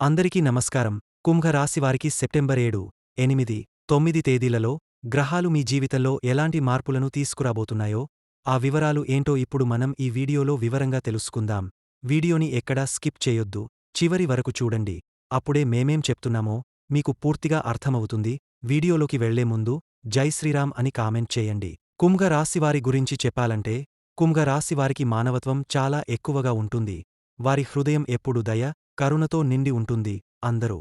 అందరికీ నమస్కారం. కుంభరాశివారికి సెప్టెంబర్ 7, 8, 9 తేదీలలో గ్రహాలు మీ జీవితంలో ఎలాంటి మార్పులను తీసుకురాబోతున్నాయో ఆ వివరాలు ఏంటో ఇప్పుడు మనం ఈ వీడియోలో వివరంగా తెలుసుకుందాం. వీడియోని ఎక్కడా స్కిప్ చేయొద్దు, చివరి వరకు చూడండి. అప్పుడే మేమేం చెప్తున్నామో మీకు పూర్తిగా అర్థమవుతుంది. వీడియోలోకి వెళ్లే ముందు జై శ్రీరామ్ అని కామెంట్ చేయండి. కుంభరాశివారి గురించి చెప్పాలంటే కుంభరాశివారికి మానవత్వం చాలా ఎక్కువగా ఉంటుంది. వారి హృదయం ఎప్పుడూ దయ, కరుణతో నిండి ఉంటుంది. అందరూ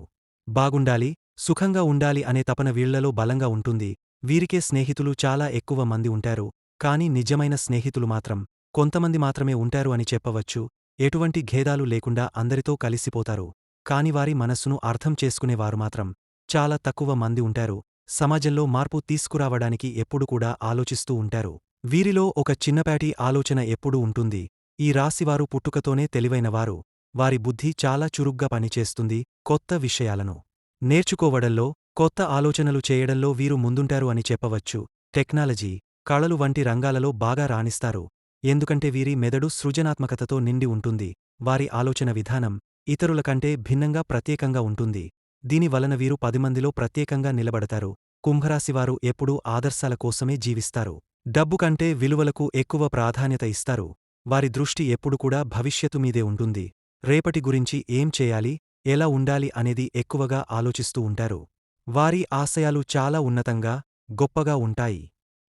బాగుండాలి, సుఖంగా ఉండాలి అనే తపన వీళ్లలో బలంగా ఉంటుంది. వీరికే స్నేహితులు చాలా ఎక్కువ మంది ఉంటారు. కాని నిజమైన స్నేహితులు మాత్రం కొంతమంది మాత్రమే ఉంటారు అని చెప్పవచ్చు. ఎటువంటి భేదాలు లేకుండా అందరితో కలిసిపోతారు. కాని వారి మనస్సును అర్థం చేసుకునేవారు మాత్రం చాలా తక్కువ మంది ఉంటారు. సమాజంలో మార్పు తీసుకురావడానికి ఎప్పుడు కూడా ఆలోచిస్తూ ఉంటారు. వీరిలో ఒక చిన్నపాటి ఆలోచన ఎప్పుడూ ఉంటుంది. ఈ రాశివారు పుట్టుకతోనే తెలివైనవారు. వారి బుద్ధి చాలా చురుగ్గా పనిచేస్తుంది. కొత్త విషయాలను నేర్చుకోవడంలో, కొత్త ఆలోచనలు చేయడంలో వీరు ముందుంటారు అని చెప్పవచ్చు. టెక్నాలజీ, కళలు వంటి రంగాలలో బాగా రాణిస్తారు. ఎందుకంటే వీరి మెదడు సృజనాత్మకతతో నిండి ఉంటుంది. వారి ఆలోచన విధానం ఇతరుల కంటే భిన్నంగా ప్రత్యేకంగా ఉంటుంది. దీని వలన వీరు 10 మందిలో ప్రత్యేకంగా నిలబడతారు. కుంభరాశివారు ఎప్పుడూ ఆదర్శాల కోసమే జీవిస్తారు. డబ్బు కంటే విలువలకు ఎక్కువ ప్రాధాన్యత ఇస్తారు. వారి దృష్టి ఎప్పుడు కూడా భవిష్యత్తు మీదే ఉంటుంది. రేపటి గురించి ఏం చేయాలి, ఎలా ఉండాలి అనేది ఎక్కువగా ఆలోచిస్తూ ఉంటారు. వారి ఆశయాలు చాలా ఉన్నతంగా, గొప్పగా ఉంటాయి.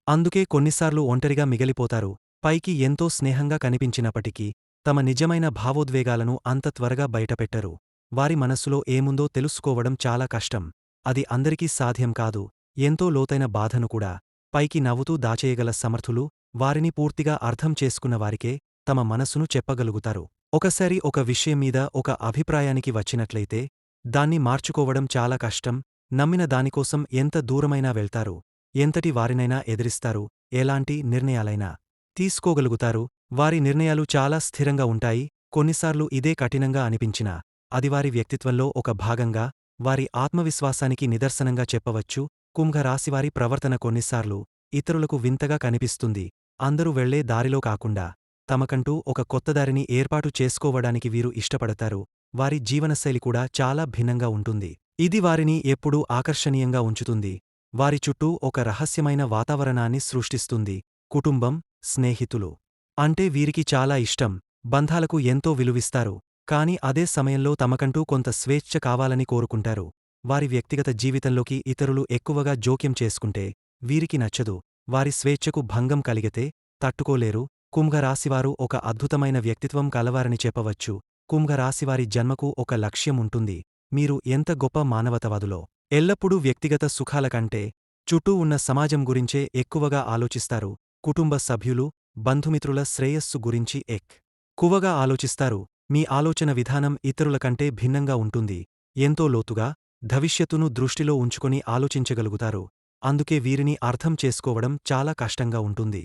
అందుకే కొన్నిసార్లు ఒంటరిగా మిగిలిపోతారు. పైకి ఎంతో స్నేహంగా కనిపించినప్పటికీ తమ నిజమైన భావోద్వేగాలను అంత త్వరగా బయటపెట్టరు. వారి మనస్సులో ఏముందో తెలుసుకోవడం చాలా కష్టం. అది అందరికీ సాధ్యం కాదు. ఎంతో లోతైన బాధను కూడా పైకి నవ్వుతూ దాచేయగల సమర్థులు, వారిని పూర్తిగా అర్థం చేసుకున్నవారికే తమ మనసును చెప్పగలుగుతారు. ఒకసారి ఒక విషయం మీద ఒక అభిప్రాయానికి వచ్చినట్లయితే దాన్ని మార్చుకోవడం చాలా కష్టం. నమ్మిన దానికోసం ఎంత దూరమైనా వెళ్తారు. ఎంతటి వారినైనా ఎదిరిస్తారు. ఎలాంటి నిర్ణయాలైనా తీసుకోగలుగుతారు. వారి నిర్ణయాలు చాలా స్థిరంగా ఉంటాయి. కొన్నిసార్లు ఇదే కఠినంగా అనిపించినా అది వారి వ్యక్తిత్వంలో ఒక భాగంగా, వారి ఆత్మవిశ్వాసానికి నిదర్శనంగా చెప్పవచ్చు. కుంభరాశివారి ప్రవర్తన కొన్నిసార్లు ఇతరులకు వింతగా కనిపిస్తుంది. అందరూ వెళ్లే దారిలో కాకుండా తమకంటూ ఒక కొత్తదారిని ఏర్పాటు చేసుకోవడానికి వీరు ఇష్టపడతారు. వారి జీవనశైలి కూడా చాలా భిన్నంగా ఉంటుంది. ఇది వారిని ఎప్పుడూ ఆకర్షణీయంగా ఉంచుతుంది. వారి చుట్టూ ఒక రహస్యమైన వాతావరణాన్ని సృష్టిస్తుంది. కుటుంబం, స్నేహితులు అంటే వీరికి చాలా ఇష్టం. బంధాలకు ఎంతో విలువిస్తారు. కాని అదే సమయంలో తమకంటూ కొంత స్వేచ్ఛ కావాలని కోరుకుంటారు. వారి వ్యక్తిగత జీవితంలోకి ఇతరులు ఎక్కువగా జోక్యం చేసుకుంటే వీరికి నచ్చదు. వారి స్వేచ్ఛకు భంగం కలిగితే తట్టుకోలేరు. కుంభరాశివారు ఒక అద్భుతమైన వ్యక్తిత్వం కలవారని చెప్పవచ్చు. కుంభరాశివారి జన్మకు ఒక లక్ష్యం ఉంటుంది. మీరు ఎంత గొప్ప మానవతావాదులో ఎల్లప్పుడూ వ్యక్తిగత సుఖాల కంటే చుట్టూ ఉన్న సమాజం గురించే ఎక్కువగా ఆలోచిస్తారు. కుటుంబ సభ్యులు, బంధుమిత్రుల శ్రేయస్సు గురించి ఎక్కువగా ఆలోచిస్తారు. మీ ఆలోచన విధానం ఇతరుల కంటే భిన్నంగా ఉంటుంది. ఎంతో లోతుగా భవిష్యత్తును దృష్టిలో ఉంచుకొని ఆలోచించగలుగుతారు. అందుకే వీరిని అర్థం చేసుకోవడం చాలా కష్టంగా ఉంటుంది.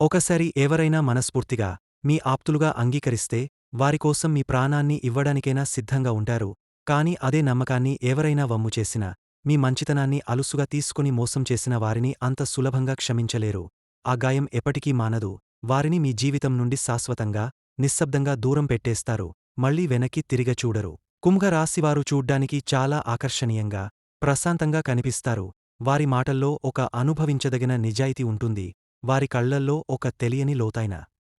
ఒకసారి ఎవరైనా మనస్ఫూర్తిగా మీ ఆప్తులుగా అంగీకరిస్తే వారికోసం మీ ప్రాణాన్ని ఇవ్వడానికైనా సిద్ధంగా ఉంటారు. కాని అదే నమ్మకాన్ని ఎవరైనా వమ్ము చేసినా, మీ మంచితనాన్ని అలుసుగా తీసుకుని మోసం చేసిన వారిని అంత సులభంగా క్షమించలేరు. ఆ గాయం ఎప్పటికీ మానదు. వారిని మీ జీవితం నుండి శాశ్వతంగా, నిశ్శబ్దంగా దూరం పెట్టేస్తారు. మళ్లీ వెనక్కి తిరిగి చూడరు. కుంభరాశివారు చూడ్డానికి చాలా ఆకర్షణీయంగా, ప్రశాంతంగా కనిపిస్తారు. వారి మాటల్లో ఒక అనుభవించదగిన నిజాయితీ ఉంటుంది. వారి కళ్లల్లో ఒక తెలియని లోతైన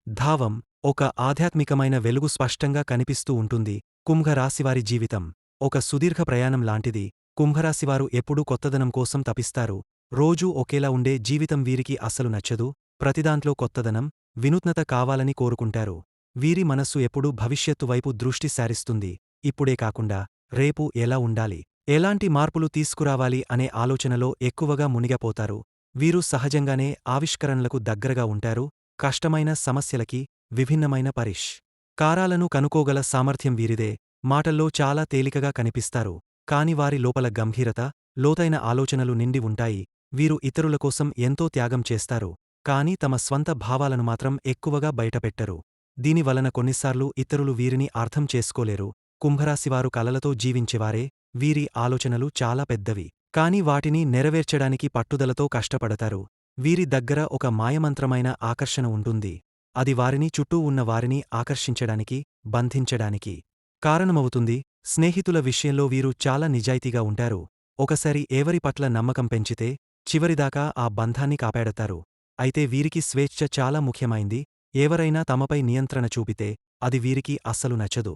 భావం, ఒక ఆధ్యాత్మికమైన వెలుగు స్పష్టంగా కనిపిస్తూ ఉంటుంది. కుంభరాశివారి జీవితం ఒక సుదీర్ఘ ప్రయాణం లాంటిది. కుంభరాశివారు ఎప్పుడూ కొత్తదనం కోసం తపిస్తారు. రోజూ ఒకేలా ఉండే జీవితం వీరికి అస్సలు నచ్చదు. ప్రతిదాంట్లో కొత్తదనం, వినూత్నత కావాలని కోరుకుంటారు. వీరి మనస్సు ఎప్పుడూ భవిష్యత్తు వైపు దృష్టి సారిస్తుంది. ఇప్పుడే కాకుండా రేపు ఎలా ఉండాలి, ఎలాంటి మార్పులు తీసుకురావాలి అనే ఆలోచనలో ఎక్కువగా మునిగిపోతారు. వీరు సహజంగానే ఆవిష్కరణలకు దగ్గరగా ఉంటారు. కష్టమైన సమస్యలకి విభిన్నమైన పరిష్కారాలను కనుకోగల సామర్థ్యం వీరిదే. మాటల్లో చాలా తేలికగా కనిపిస్తారు. కాని వారి లోపల గంభీరత, లోతైన ఆలోచనలు నిండి ఉంటాయి. వీరు ఇతరుల కోసం ఎంతో త్యాగం చేస్తారు. కాని తమ స్వంత భావాలను మాత్రం ఎక్కువగా బయటపెట్టరు. దీనివలన కొన్నిసార్లు ఇతరులు వీరిని అర్థం చేసుకోలేరు. కుంభరాశివారు కలలతో జీవించేవారే. వీరి ఆలోచనలు చాలా పెద్దవి. కాని వాటిని నెరవేర్చడానికి పట్టుదలతో కష్టపడతారు. వీరి దగ్గర ఒక మాయమంత్రమైన ఆకర్షణ ఉంటుంది. అది వారిని చుట్టూ ఉన్న వారిని ఆకర్షించడానికి, బంధించడానికి కారణమవుతుంది. స్నేహితుల విషయంలో వీరు చాలా నిజాయితీగా ఉంటారు. ఒకసారి ఎవరి పట్ల నమ్మకం పెంచితే చివరిదాకా ఆ బంధాన్ని కాపాడతారు. అయితే వీరికి స్వేచ్ఛ చాలా ముఖ్యమైంది. ఎవరైనా తమపై నియంత్రణ చూపితే అది వీరికి అస్సలు నచ్చదు.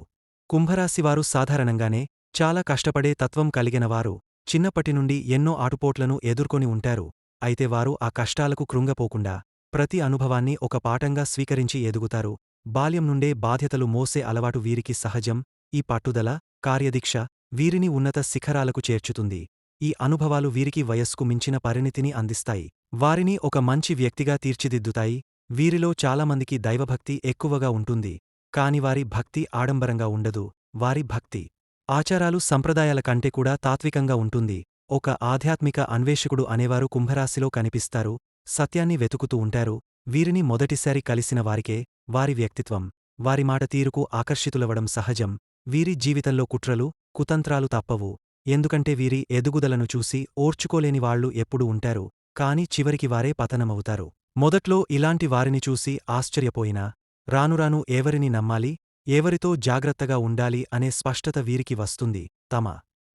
కుంభరాశివారు సాధారణంగానే చాలా కష్టపడే తత్వం కలిగినవారు. చిన్నప్పటినుండి ఎన్నో ఆటుపోట్లను ఎదుర్కొని ఉంటారు. అయితే వారు ఆ కష్టాలకు కృంగపోకుండా ప్రతి అనుభవాన్ని ఒక పాఠంగా స్వీకరించి ఎదుగుతారు. బాల్యం నుండే బాధ్యతలు మోసే అలవాటు వీరికి సహజం. ఈ పట్టుదల, కార్యదీక్ష వీరిని ఉన్నత శిఖరాలకు చేర్చుతుంది. ఈ అనుభవాలు వీరికి వయస్సుకు మించిన పరిణితిని అందిస్తాయి. వారిని ఒక మంచి వ్యక్తిగా తీర్చిదిద్దుతాయి. వీరిలో చాలామందికి దైవభక్తి ఎక్కువగా ఉంటుంది. కాని వారి భక్తి ఆడంబరంగా ఉండదు. వారి భక్తి ఆచారాలు సంప్రదాయాల కంటే కూడా తాత్వికంగా ఉంటుంది. ఒక ఆధ్యాత్మిక అన్వేషకుడు అనేవారు కుంభరాశిలో కనిపిస్తారు. సత్యాన్ని వెతుకుతూ ఉంటారు. వీరిని మొదటిసారి కలిసిన వారికే వారి వ్యక్తిత్వం, వారి మాట తీరుకు ఆకర్షితులవడం సహజం. వీరి జీవితంలో కుట్రలు, కుతంత్రాలు తప్పవు. ఎందుకంటే వీరి ఎదుగుదలను చూసి ఓర్చుకోలేని వాళ్లు ఎప్పుడూ ఉంటారు. కాని చివరికి వారే పతనమవుతారు. మొదట్లో ఇలాంటి వారిని చూసి ఆశ్చర్యపోయినా రానురాను ఎవరిని నమ్మాలి, ఎవరితో జాగ్రత్తగా ఉండాలి అనే స్పష్టత వీరికి వస్తుంది. తమ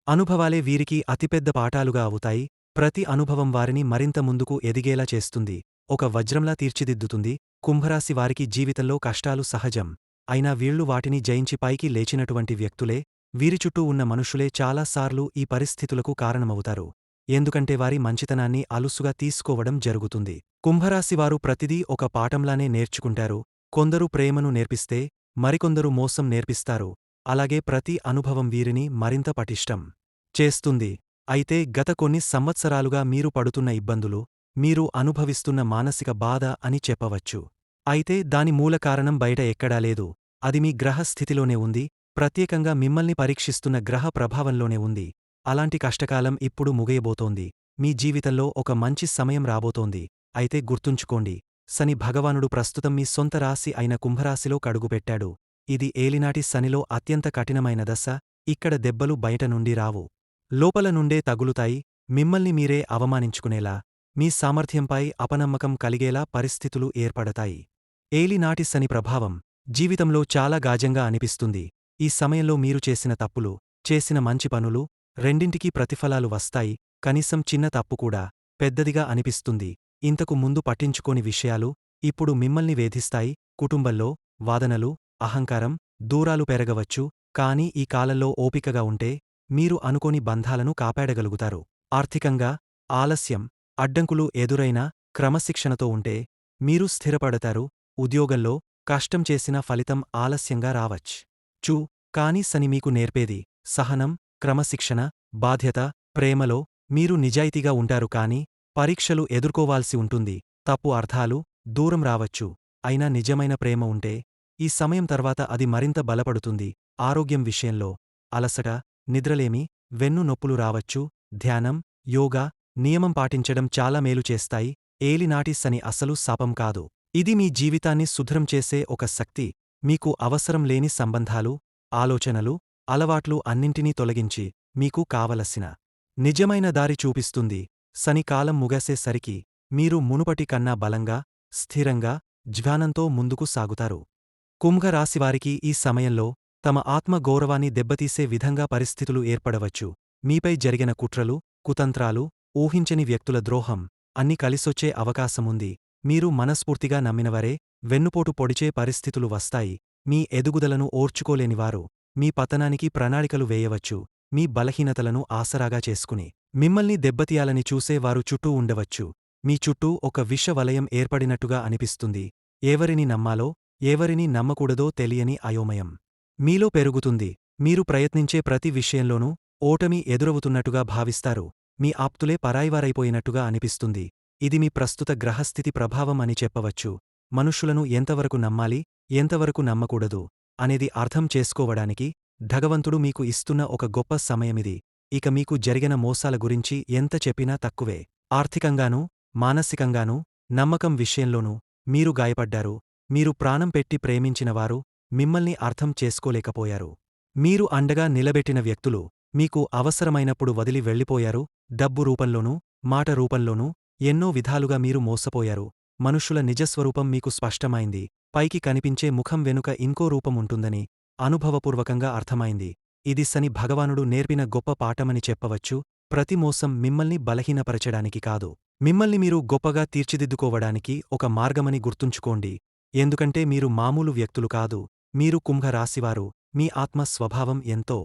అనుభవాలే వీరికి అతిపెద్ద పాఠాలుగా అవుతాయి. ప్రతి అనుభవం వారిని మరింత ముందుకు ఎదిగేలా చేస్తుంది. ఒక వజ్రంలా తీర్చిదిద్దుతుంది. కుంభరాశి వారికి జీవితంలో కష్టాలు సహజం. అయినా వీళ్లు వాటిని జయించి పైకి లేచినటువంటి వ్యక్తులే. వీరి చుట్టూ ఉన్న మనుషులే చాలాసార్లు ఈ పరిస్థితులకు కారణమవుతారు. ఎందుకంటే వారి మంచితనాన్ని అలుసుగా తీసుకోవడం జరుగుతుంది. కుంభరాశివారు ప్రతిదీ ఒక పాఠంలానే నేర్చుకుంటారు. కొందరు ప్రేమను నేర్పిస్తే మరికొందరు మోసం నేర్పిస్తారు. అలాగే ప్రతి అనుభవం వీరిని మరింత పటిష్టం చేస్తుంది. అయితే గత కొన్ని సంవత్సరాలుగా మీరు పడుతున్న ఇబ్బందులు, మీరు అనుభవిస్తున్న మానసిక బాధ అని చెప్పవచ్చు. అయితే దాని మూల కారణం బయట ఎక్కడా లేదు. అది మీ గ్రహ స్థితిలోనే ఉంది. ప్రత్యేకంగా మిమ్మల్ని పరీక్షిస్తున్న గ్రహ ప్రభావంలోనే ఉంది. అలాంటి కష్టకాలం ఇప్పుడు ముగియబోతోంది. మీ జీవితంలో ఒక మంచి సమయం రాబోతోంది. అయితే గుర్తుంచుకోండి, శని భగవానుడు ప్రస్తుతం మీ సొంత రాశి అయిన కుంభరాశిలో కడుగుపెట్టాడు. ఇది ఏలినాటి శనిలో అత్యంత కఠినమైన దశ. ఇక్కడ దెబ్బలు బయట నుండి రావు, లోపల నుండే తగులుతాయి. మిమ్మల్ని మీరే అవమానించుకునేలా, మీ సామర్థ్యంపై అపనమ్మకం కలిగేలా పరిస్థితులు ఏర్పడతాయి. ఏలినాటి శని ప్రభావం జీవితంలో చాలా గాజంగా అనిపిస్తుంది. ఈ సమయంలో మీరు చేసిన తప్పులు, చేసిన మంచి పనులు రెండింటికీ ప్రతిఫలాలు వస్తాయి. కనీసం చిన్న తప్పు కూడా పెద్దదిగా అనిపిస్తుంది. ఇంతకు ముందు పట్టించుకోని విషయాలు ఇప్పుడు మిమ్మల్ని వేధిస్తాయి. కుటుంబంలో వాదనలు, అహంకారం, దూరాలు పెరగవచ్చు. కానీ ఈ కాలంలో ఓపికగా ఉంటే మీరు అనుకోని బంధాలను కాపాడగలుగుతారు. ఆర్థికంగా ఆలస్యం, అడ్డంకులు ఎదురైనా క్రమశిక్షణతో ఉంటే మీరు స్థిరపడతారు. ఉద్యోగంలో కష్టం చేసిన ఫలితం ఆలస్యంగా రావచ్చ్. కానీ శని మీకు నేర్పేది సహనం, క్రమశిక్షణ, బాధ్యత. ప్రేమలో మీరు నిజాయితీగా ఉంటారు కానీ పరీక్షలు ఎదుర్కోవాల్సి ఉంటుంది. తప్పు అర్థాలు దూరం రావచ్చు. అయినా నిజమైన ప్రేమ ఉంటే ఈ సమయం తర్వాత అది మరింత బలపడుతుంది. ఆరోగ్యం విషయంలో అలసట, నిద్రలేమి, వెన్ను నొప్పులు రావచ్చు. ధ్యానం, యోగా, నియమం పాటించడం చాలా మేలు చేస్తాయి. ఏలినాటి శని అసలు శాపం కాదు. ఇది మీ జీవితాన్ని శుభ్రం చేసే ఒక శక్తి. మీకు అవసరం లేని సంబంధాలు, ఆలోచనలు, అలవాట్లు అన్నింటినీ తొలగించి మీకు కావలసిన నిజమైన దారి చూపిస్తుంది. శని కాలం ముగిసేసరికి మీరు మునుపటి కన్నా బలంగా, స్థిరంగా, జ్ఞానంతో ముందుకు సాగుతారు. కుంభరాశివారికి ఈ సమయంలో తమ ఆత్మ గౌరవాన్ని దెబ్బతీసే విధంగా పరిస్థితులు ఏర్పడవచ్చు. మీపై జరిగిన కుట్రలు, కుతంత్రాలు, ఊహించని వ్యక్తుల ద్రోహం అన్నీ కలిసొచ్చే అవకాశముంది. మీరు మనస్ఫూర్తిగా నమ్మినవరే వెన్నుపోటు పొడిచే పరిస్థితులు వస్తాయి. మీ ఎదుగుదలను ఓర్చుకోలేనివారు మీ పతనానికి ప్రణాళికలు వేయవచ్చు. మీ బలహీనతలను ఆసరాగా చేసుకుని మిమ్మల్ని దెబ్బతీయాలని చూసేవారు చుట్టూ ఉండవచ్చు. మీ చుట్టూ ఒక విషవలయం ఏర్పడినట్టుగా అనిపిస్తుంది. ఎవరిని నమ్మాలో, ఎవరిని నమ్మకూడదో తెలియని అయోమయం మీలో పెరుగుతుంది. మీరు ప్రయత్నించే ప్రతి విషయంలోనూ ఓటమి ఎదురవుతున్నట్టుగా భావిస్తారు. మీ ఆప్తులే పరాయివారైపోయినట్టుగా అనిపిస్తుంది. ఇది మీ ప్రస్తుత గ్రహస్థితి ప్రభావం అని చెప్పవచ్చు. మనుషులను ఎంతవరకు నమ్మాలి, ఎంతవరకు నమ్మకూడదు అనేది అర్థం చేసుకోవడానికి భగవంతుడు మీకు ఇస్తున్న ఒక గొప్ప సమయమిది. ఇక మీకు జరిగిన మోసాల గురించి ఎంత చెప్పినా తక్కువే. ఆర్థికంగానూ, మానసికంగానూ, నమ్మకం విషయంలోనూ మీరు గాయపడ్డారు. మీరు ప్రాణం పెట్టి ప్రేమించినవారు మిమ్మల్ని అర్థం చేసుకోలేకపోయారు. మీరు అండగా నిలబెట్టిన వ్యక్తులు మీకు అవసరమైనప్పుడు వదిలి వెళ్ళిపోయారు. డబ్బు రూపంలోనూ, మాట రూపంలోనూ ఎన్నో విధాలుగా మీరు మోసపోయారు. మనుషుల నిజస్వరూపం మీకు స్పష్టమైంది. పైకి కనిపించే ముఖం వెనుక ఇంకో రూపం ఉంటుందని అనుభవపూర్వకంగా అర్థమైంది. ఇది శని భగవానుడు నేర్పిన గొప్ప పాఠమని చెప్పవచ్చు. ప్రతి మోసం మిమ్మల్ని బలహీనపరచడానికి కాదు, మిమ్మల్ని మీరు గొప్పగా తీర్చిదిద్దుకోవడానికి ఒక మార్గమని గుర్తుంచుకోండి. ఎందుకంటే మీరు మామూలు వ్యక్తులు కాదు, మీరు కుంభరాశివారు. మీ ఆత్మ స్వభావం ఎంతో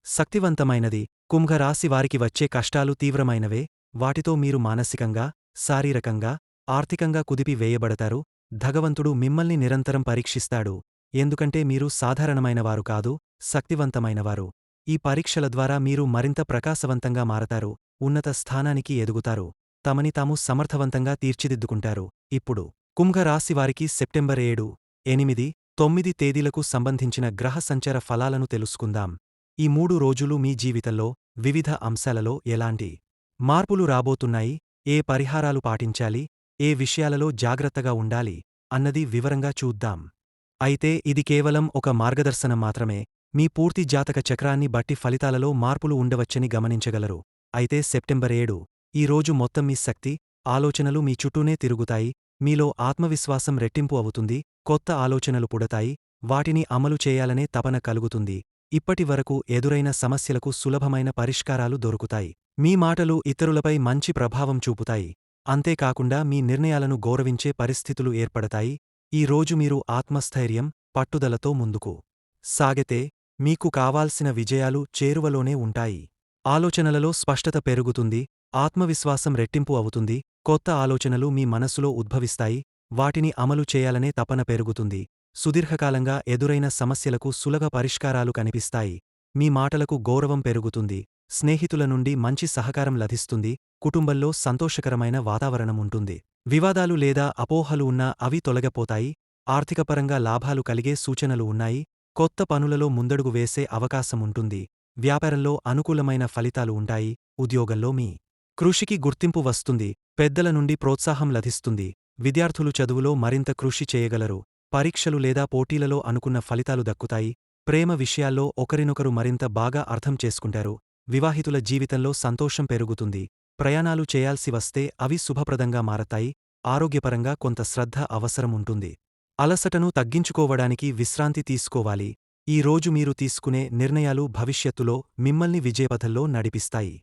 శక్తివంతమైనది. కుంభరాశివారికి వచ్చే కష్టాలు తీవ్రమైనవే. వాటితో మీరు మానసికంగా, శారీరకంగా, ఆర్థికంగా కుదిపి వేయబడతారు. భగవంతుడు మిమ్మల్ని నిరంతరం పరీక్షిస్తాడు. ఎందుకంటే మీరు సాధారణమైనవారు కాదు, శక్తివంతమైనవారు. ఈ పరీక్షల ద్వారా మీరు మరింత ప్రకాశవంతంగా మారతారు, ఉన్నత స్థానానికి ఎదుగుతారు, తమని తాము సమర్థవంతంగా తీర్చిదిద్దుకుంటారు. ఇప్పుడు కుంభరాశివారికి సెప్టెంబర్ 7, 8, 9 తేదీలకు సంబంధించిన గ్రహ సంచార ఫలాలను తెలుసుకుందాం. ఈ 3 రోజులు మీ జీవితంలో వివిధ అంశాలలో ఎలాంటి మార్పులు రాబోతున్నాయి, ఏ పరిహారాలు పాటించాలి, ఏ విషయాలలో జాగ్రత్తగా ఉండాలి అన్నది వివరంగా చూద్దాం. అయితే ఇది కేవలం ఒక మార్గదర్శనం మాత్రమే. మీ పూర్తి జాతక చక్రాన్ని బట్టి ఫలితాలలో మార్పులు ఉండవచ్చని గమనించగలరు. అయితే సెప్టెంబర్ 7 ఈ రోజు మొత్తం మీ శక్తి, ఆలోచనలు మీ చుట్టూనే తిరుగుతాయి. మీలో ఆత్మవిశ్వాసం రెట్టింపు అవుతుంది, కొత్త ఆలోచనలు పుడతాయి, వాటిని అమలు చేయాలనే తపన కలుగుతుంది. ఇప్పటి వరకు ఎదురైన సమస్యలకు సులభమైన పరిష్కారాలు దొరుకుతాయి. మీ మాటలు ఇతరులపై మంచి ప్రభావం చూపుతాయి. అంతేకాకుండా మీ నిర్ణయాలను గౌరవించే పరిస్థితులు ఏర్పడతాయి. ఈ రోజు మీరు ఆత్మస్థైర్యం, పట్టుదలతో ముందుకు సాగితే మీకు కావాల్సిన విజయాలు చేరువలోనే ఉంటాయి. ఆలోచనలలో స్పష్టత పెరుగుతుంది, ఆత్మవిశ్వాసం రెట్టింపు అవుతుంది, కొత్త ఆలోచనలు మీ మనసులో ఉద్భవిస్తాయి, వాటిని అమలు చేయాలనే తపన పెరుగుతుంది. సుదీర్ఘకాలంగా ఎదురైన సమస్యలకు సులభ పరిష్కారాలు కనిపిస్తాయి. మీ మాటలకు గౌరవం పెరుగుతుంది, స్నేహితుల నుండి మంచి సహకారం లభిస్తుంది, కుటుంబంలో సంతోషకరమైన వాతావరణం ఉంటుంది. వివాదాలు లేదా అపోహలు ఉన్నా అవి తొలగిపోతాయి. ఆర్థికపరంగా లాభాలు కలిగే సూచనలు ఉన్నాయి. కొత్త పనులలో ముందడుగు వేసే అవకాశముంటుంది. వ్యాపారంలో అనుకూలమైన ఫలితాలు ఉంటాయి. ఉద్యోగంలో మీ కృషికి గుర్తింపు వస్తుంది, పెద్దల నుండి ప్రోత్సాహం లభిస్తుంది. విద్యార్థులు చదువులో మరింత కృషి చేయగలరు. పరీక్షలు లేదా పోటీలలో అనుకున్న ఫలితాలు దక్కుతాయి. ప్రేమ విషయాల్లో ఒకరినొకరు మరింత బాగా అర్థం చేసుకుంటారు. వివాహితుల జీవితంలో సంతోషం పెరుగుతుంది. ప్రయాణాలు చేయాల్సి వస్తే అవి శుభప్రదంగా మారతాయి. ఆరోగ్యపరంగా కొంత శ్రద్ధ అవసరముంటుంది. అలసటను తగ్గించుకోవడానికి విశ్రాంతి తీసుకోవాలి. ఈ రోజు మీరు తీసుకునే నిర్ణయాలు భవిష్యత్తులో మిమ్మల్ని విజయపథంలో నడిపిస్తాయి.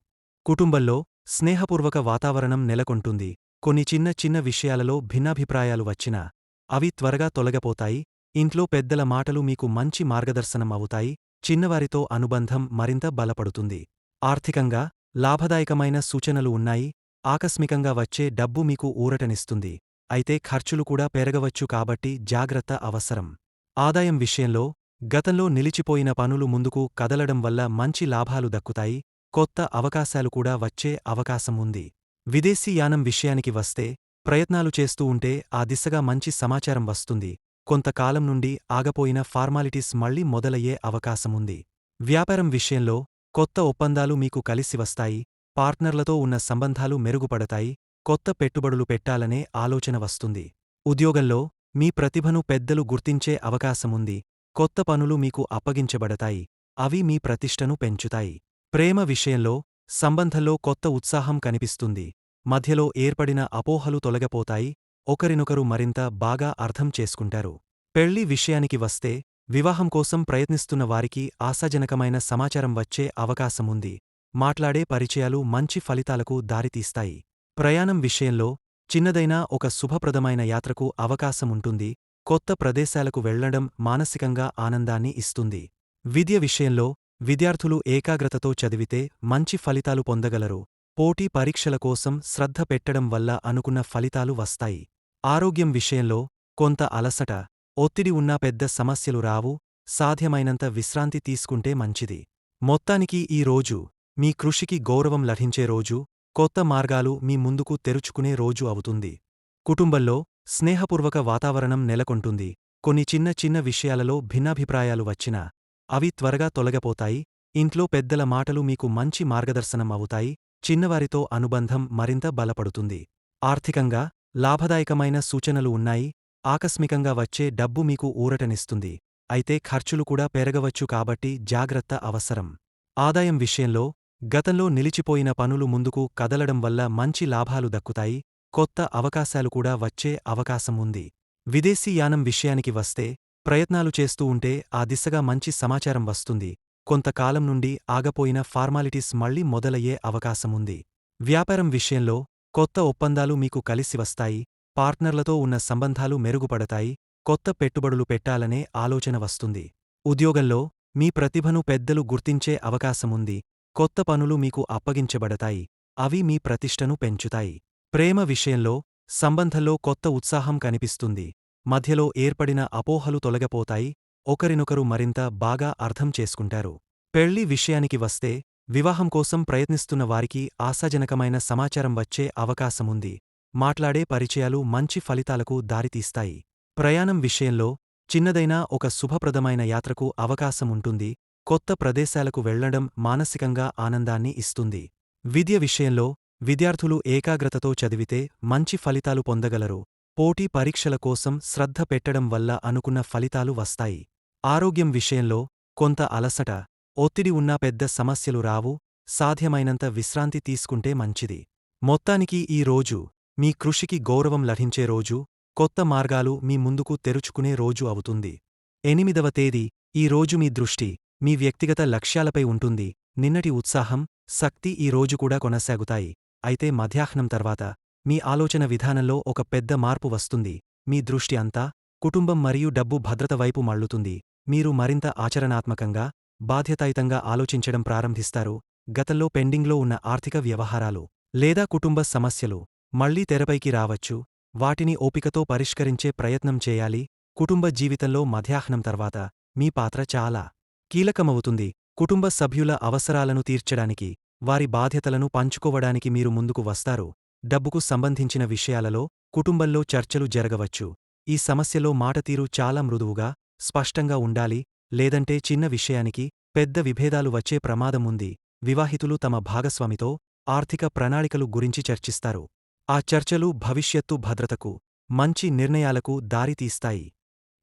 కుటుంబంలో స్నేహపూర్వక వాతావరణం నెలకొంటుంది. కొన్ని చిన్న చిన్న విషయాలలో భిన్నాభిప్రాయాలు వచ్చినా అవి త్వరగా తొలగిపోతాయి. ఇంట్లో పెద్దల మాటలు మీకు మంచి మార్గదర్శనం అవుతాయి. చిన్నవారితో అనుబంధం మరింత బలపడుతుంది. ఆర్థికంగా లాభదాయకమైన సూచనలు ఉన్నాయి. ఆకస్మికంగా వచ్చే డబ్బు మీకు ఊరటనిస్తుంది. అయితే ఖర్చులు కూడా పెరగవచ్చు కాబట్టి జాగ్రత్త అవసరం. ఆదాయం విషయంలో గతంలో నిలిచిపోయిన పనులు ముందుకు కదలడం వల్ల మంచి లాభాలు దక్కుతాయి. కొత్త అవకాశాలు కూడా వచ్చే అవకాశం ఉంది. విదేశీ యానం విషయానికి వస్తే ప్రయత్నాలు చేస్తూ ఉంటే ఆ దిశగా మంచి సమాచారం వస్తుంది. కొంతకాలం నుండి ఆగపోయిన ఫార్మాలిటీస్ మళ్లీ మొదలయ్యే అవకాశముంది. వ్యాపారం విషయంలో కొత్త ఒప్పందాలు మీకు కలిసి వస్తాయి. పార్ట్నర్లతో ఉన్న సంబంధాలు మెరుగుపడతాయి. కొత్త పెట్టుబడులు పెట్టాలనే ఆలోచన వస్తుంది. ఉద్యోగంలో మీ ప్రతిభను పెద్దలు గుర్తించే అవకాశముంది. కొత్త పనులు మీకు అప్పగించబడతాయి. అవి మీ ప్రతిష్టను పెంచుతాయి. ప్రేమ విషయంలో సంబంధంలో కొత్త ఉత్సాహం కనిపిస్తుంది. మధ్యలో ఏర్పడిన అపోహలు తొలగిపోతాయి. ఒకరినొకరు మరింత బాగా అర్థం చేసుకుంటారు. పెళ్లి విషయానికి వస్తే వివాహం కోసం ప్రయత్నిస్తున్న వారికి ఆశాజనకమైన సమాచారం వచ్చే అవకాశముంది. మాట్లాడే పరిచయాలు మంచి ఫలితాలకు దారితీస్తాయి. ప్రయాణం విషయంలో చిన్నదైనా ఒక శుభప్రదమైన యాత్రకు అవకాశముంటుంది. కొత్త ప్రదేశాలకు వెళ్లడం మానసికంగా ఆనందాన్ని ఇస్తుంది. విద్య విషయంలో విద్యార్థులు ఏకాగ్రతతో చదివితే మంచి ఫలితాలు పొందగలరు. పోటీ పరీక్షల కోసం శ్రద్ధ పెట్టడం వల్ల అనుకున్న ఫలితాలు వస్తాయి. ఆరోగ్యం విషయంలో కొంత అలసట, ఒత్తిడి ఉన్నా పెద్ద సమస్యలు రావు. సాధ్యమైనంత విశ్రాంతి తీసుకుంటే మంచిది. మొత్తానికి ఈ రోజు మీ కృషికి గౌరవం లభించే రోజు, కొత్త మార్గాలు మీ ముందుకు తెరుచుకునే రోజు అవుతుంది. కుటుంబంలో స్నేహపూర్వక వాతావరణం నెలకొంటుంది. కొన్ని చిన్న చిన్న విషయాలలో భిన్నాభిప్రాయాలు వచ్చినా అవి త్వరగా తొలగిపోతాయి. ఇంట్లో పెద్దల మాటలు మీకు మంచి మార్గదర్శనం అవుతాయి. చిన్నవారితో అనుబంధం మరింత బలపడుతుంది. ఆర్థికంగా లాభదాయకమైన సూచనలు ఉన్నాయి. ఆకస్మికంగా వచ్చే డబ్బు మీకు ఊరటనిస్తుంది. అయితే ఖర్చులు కూడా పెరగవచ్చు కాబట్టి జాగ్రత్త అవసరం. ఆదాయం విషయంలో గతంలో నిలిచిపోయిన పనులు ముందుకు కదలడం వల్ల మంచి లాభాలు దక్కుతాయి. కొత్త అవకాశాలు కూడా వచ్చే అవకాశం ఉంది. విదేశీ యానం విషయానికి వస్తే ప్రయత్నాలు చేస్తూ ఉంటే ఆ దిశగా మంచి సమాచారం వస్తుంది. కొంతకాలం నుండి ఆగపోయిన ఫార్మాలిటీస్ మళ్లీ మొదలయ్యే అవకాశముంది. వ్యాపారం విషయంలో కొత్త ఒప్పందాలు మీకు కలిసి వస్తాయి, పార్ట్నర్లతో ఉన్న సంబంధాలు మెరుగుపడతాయి, కొత్త పెట్టుబడులు పెట్టాలనే ఆలోచన వస్తుంది. ఉద్యోగంలో మీ ప్రతిభను పెద్దలు గుర్తించే అవకాశముంది, కొత్త పనులు మీకు అప్పగించబడతాయి, అవి మీ ప్రతిష్టను పెంచుతాయి. ప్రేమ విషయంలో సంబంధంలో కొత్త ఉత్సాహం కనిపిస్తుంది, మధ్యలో ఏర్పడిన అపోహలు తొలగిపోతాయి, ఒకరినొకరు మరింత బాగా అర్థం చేసుకుంటారు. పెళ్లి విషయానికి వస్తే వివాహం కోసం ప్రయత్నిస్తున్న వారికి ఆశాజనకమైన సమాచారం వచ్చే అవకాశముంది, మాట్లాడే పరిచయాలు మంచి ఫలితాలకు దారితీస్తాయి. ప్రయాణం విషయంలో చిన్నదైనా ఒక శుభప్రదమైన యాత్రకు అవకాశముంటుంది, కొత్త ప్రదేశాలకు వెళ్లడం మానసికంగా ఆనందాన్ని ఇస్తుంది. విద్య విషయంలో విద్యార్థులు ఏకాగ్రతతో చదివితే మంచి ఫలితాలు పొందగలరు, పోటీ పరీక్షల కోసం శ్రద్ధ పెట్టడం వల్ల అనుకున్న ఫలితాలు వస్తాయి. ఆరోగ్యం విషయంలో కొంత అలసట, ఒత్తిడి ఉన్నా పెద్ద సమస్యలు రావు, సాధ్యమైనంత విశ్రాంతి తీసుకుంటే మంచిది. మొత్తానికి ఈ రోజు మీ కృషికి గౌరవం లభించే రోజు, కొత్త మార్గాలు మీ ముందుకు తెరుచుకునే రోజు అవుతుంది. 8వ తేదీ ఈ రోజు మీ దృష్టి మీ వ్యక్తిగత లక్ష్యాలపై ఉంటుంది, నిన్నటి ఉత్సాహం, శక్తి ఈ రోజు కూడా కొనసాగుతాయి. అయితే మధ్యాహ్నం తర్వాత మీ ఆలోచన విధానంలో ఒక పెద్ద మార్పు వస్తుంది, మీ దృష్టి అంతా కుటుంబం మరియు డబ్బు భద్రత వైపు మళ్లుతుంది. మీరు మరింత ఆచరణాత్మకంగా, బాధ్యతాయుతంగా ఆలోచించడం ప్రారంభిస్తారు. గతంలో పెండింగ్లో ఉన్న ఆర్థిక వ్యవహారాలు లేదా కుటుంబ సమస్యలు మళ్లీ తెరపైకి రావచ్చు, వాటిని ఓపికతో పరిష్కరించే ప్రయత్నం చేయాలి. కుటుంబ జీవితంలో మధ్యాహ్నం తర్వాత మీ పాత్ర చాలా కీలకమవుతుంది. కుటుంబ సభ్యుల అవసరాలను తీర్చడానికి, వారి బాధ్యతలను పంచుకోవడానికి మీరు ముందుకు వస్తారు. డబ్బుకు సంబంధించిన విషయాలలో కుటుంబంలో చర్చలు జరగవచ్చు. ఈ సమస్యలో మాటతీరు చాలా మృదువుగా, స్పష్టంగా ఉండాలి, లేదంటే చిన్న విషయానికి పెద్ద విభేదాలు వచ్చే ప్రమాదముంది. వివాహితులు తమ భాగస్వామితో ఆర్థిక ప్రణాళికలు గురించి చర్చిస్తారు. ఆ చర్చలు భవిష్యత్తు భద్రతకు, మంచి నిర్ణయాలకు దారితీస్తాయి.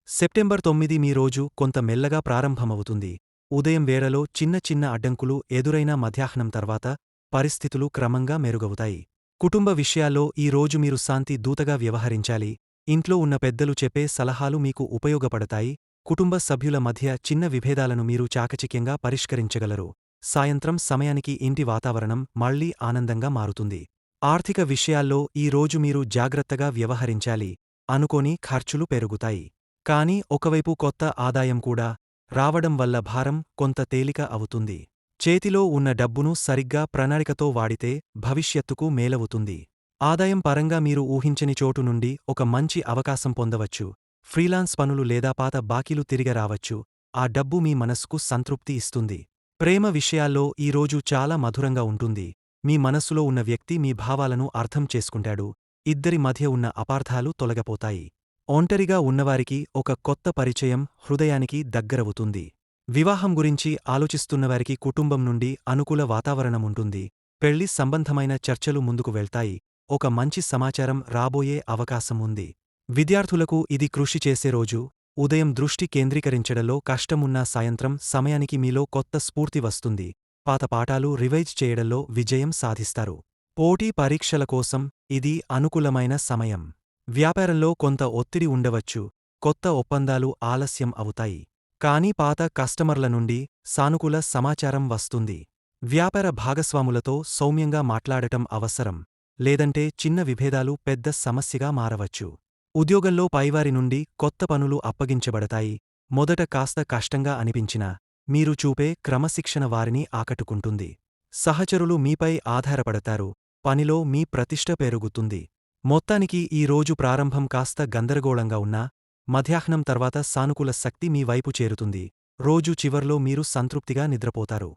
సెప్టెంబర్ 9 మీ రోజు కొంత మెల్లగా ప్రారంభమవుతుంది. ఉదయం వేళలో చిన్న చిన్న అడ్డంకులు ఎదురైనా మధ్యాహ్నం తర్వాత పరిస్థితులు క్రమంగా మెరుగవుతాయి. కుటుంబ విషయాల్లో ఈ రోజు మీరు శాంతి దూతగా వ్యవహరించాలి. ఇంట్లో ఉన్న పెద్దలు చెప్పే సలహాలు మీకు ఉపయోగపడతాయి. కుటుంబ సభ్యుల మధ్య చిన్న విభేదాలను మీరు చాకచక్యంగా పరిష్కరించగలరు. సాయంత్రం సమయానికి ఇంటి వాతావరణం మళ్లీ ఆనందంగా మారుతుంది. ఆర్థిక విషయాల్లో ఈ రోజు మీరు జాగ్రత్తగా వ్యవహరించాలి, అనుకోని ఖర్చులు పెరుగుతాయి. కానీ ఒకవైపు కొత్త ఆదాయం కూడా రావడం వల్ల భారం కొంత తేలిక అవుతుంది. చేతిలో ఉన్న డబ్బును సరిగ్గా ప్రణాళికతో వాడితే భవిష్యత్తుకు మేలవుతుంది. ఆదాయం పరంగా మీరు ఊహించని చోటు నుండి ఒక మంచి అవకాశం పొందవచ్చు. ఫ్రీలాన్స్ పనులు లేదా పాత బాకీలు తిరిగి రావచ్చు, ఆ డబ్బు మీ మనస్సుకు సంతృప్తి ఇస్తుంది. ప్రేమ విషయాల్లో ఈ రోజు చాలా మధురంగా ఉంటుంది. మీ మనస్సులో ఉన్న వ్యక్తి మీ భావాలను అర్థం చేసుకుంటాడు, ఇద్దరి మధ్య ఉన్న అపార్థాలు తొలగిపోతాయి. ఒంటరిగా ఉన్నవారికి ఒక కొత్త పరిచయం హృదయానికి దగ్గరవుతుంది. వివాహం గురించి ఆలోచిస్తున్నవారికి కుటుంబం నుండి అనుకూల వాతావరణముంటుంది. పెళ్లి సంబంధమైన చర్చలు ముందుకు వెళ్తాయి, ఒక మంచి సమాచారం రాబోయే అవకాశం ఉంది. విద్యార్థులకు ఇది కృషి చేసే రోజు, ఉదయం దృష్టి కేంద్రీకరించడంలో కష్టమున్నా సాయంత్రం సమయానికి మీలో కొత్త స్ఫూర్తి వస్తుంది. పాత పాఠాలు రివైజ్ చేయడంలో విజయం సాధిస్తారు. పోటీ పరీక్షల కోసం ఇది అనుకూలమైన సమయం. వ్యాపారంలో కొంత ఒత్తిడి ఉండవచ్చు, కొత్త ఒప్పందాలు ఆలస్యం అవుతాయి. కానీ పాత కస్టమర్ల నుండి సానుకూల సమాచారం వస్తుంది. వ్యాపార భాగస్వాములతో సౌమ్యంగా మాట్లాడటం అవసరం, లేదంటే చిన్న విభేదాలు పెద్ద సమస్యగా మారవచ్చు. ఉద్యోగంలో పైవారి నుండి కొత్త పనులు అప్పగించబడతాయి. మొదట కాస్త కష్టంగా అనిపించినా మీరు చూపే క్రమశిక్షణ వారిని ఆకట్టుకుంటుంది. సహచరులు మీపై ఆధారపడతారు, పనిలో మీ ప్రతిష్ట పెరుగుతుంది. మొత్తానికి ఈ రోజు ప్రారంభం కాస్త గందరగోళంగా ఉన్నా మధ్యాహ్నం తర్వాత సానుకూల శక్తి మీ వైపు చేరుతుంది. రోజు చివర్లో మీరు సంతృప్తిగా నిద్రపోతారు.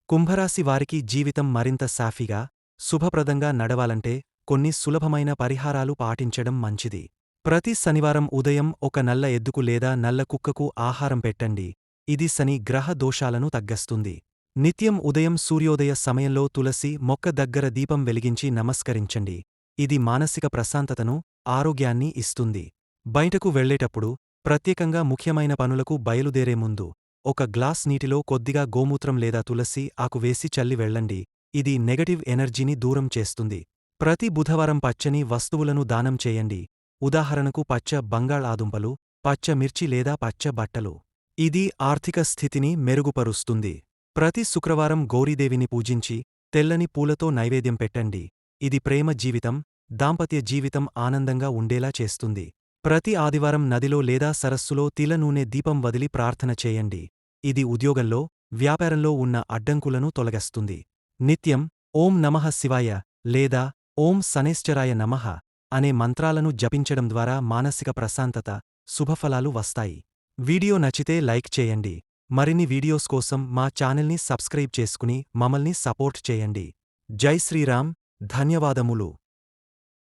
కుంభరాశి వారికి జీవితం మరింత సాఫీగా, శుభప్రదంగా నడవాలంటే కొన్ని సులభమైన పరిహారాలు పాటించడం మంచిది. ప్రతి శనివారం ఉదయం ఒక నల్ల ఎద్దుకు లేదా నల్ల కుక్కకు ఆహారం పెట్టండి, ఇది శని గ్రహ దోషాలను తగ్గిస్తుంది. నిత్యం ఉదయం సూర్యోదయ సమయంలో తులసి మొక్క దగ్గర దీపం వెలిగించి నమస్కరించండి, ఇది మానసిక ప్రశాంతతను, ఆరోగ్యాన్ని ఇస్తుంది. బయటకు వెళ్లేటప్పుడు, ప్రత్యేకంగా ముఖ్యమైన పనులకు బయలుదేరే ముందు ఒక గ్లాస్ నీటిలో కొద్దిగా గోమూత్రం లేదా తులసి ఆకు వేసి చల్లి వెళ్ళండి, ఇది నెగటివ్ ఎనర్జీని దూరం చేస్తుంది. ప్రతి బుధవారం పచ్చని వస్తువులను దానం చేయండి, ఉదాహరణకు పచ్చ బంగాళాదుంపలు, పచ్చ మిర్చి లేదా పచ్చ బట్టలు. ఇది ఆర్థిక స్థితిని మెరుగుపరుస్తుంది. ప్రతి శుక్రవారం గౌరీదేవిని పూజించి తెల్లని పూలతో నైవేద్యం పెట్టండి. ఇది ప్రేమ జీవితం, దాంపత్య జీవితం ఆనందంగా ఉండేలా చేస్తుంది. ప్రతి ఆదివారం నదిలో లేదా సరస్సులో తిల నూనె దీపం వదిలి ప్రార్థన చేయండి. ఇది ఉద్యోగంలో, వ్యాపారంలో ఉన్న అడ్డంకులను తొలగస్తుంది. నిత్యం ఓం నమః శివాయ లేదా ఓం శనైశ్చరాయ నమః అనే మంత్రాలను జపించడం ద్వారా మానసిక ప్రశాంతత, శుభఫలాలు వస్తాయి. వీడియో నచ్చితే లైక్ చేయండి. మరిన్ని వీడియోస్ కోసం మా ఛానల్ని సబ్స్క్రైబ్ చేసుకుని మమ్మల్ని సపోర్ట్ చేయండి. జై శ్రీరామ్. ధన్యవాదములు.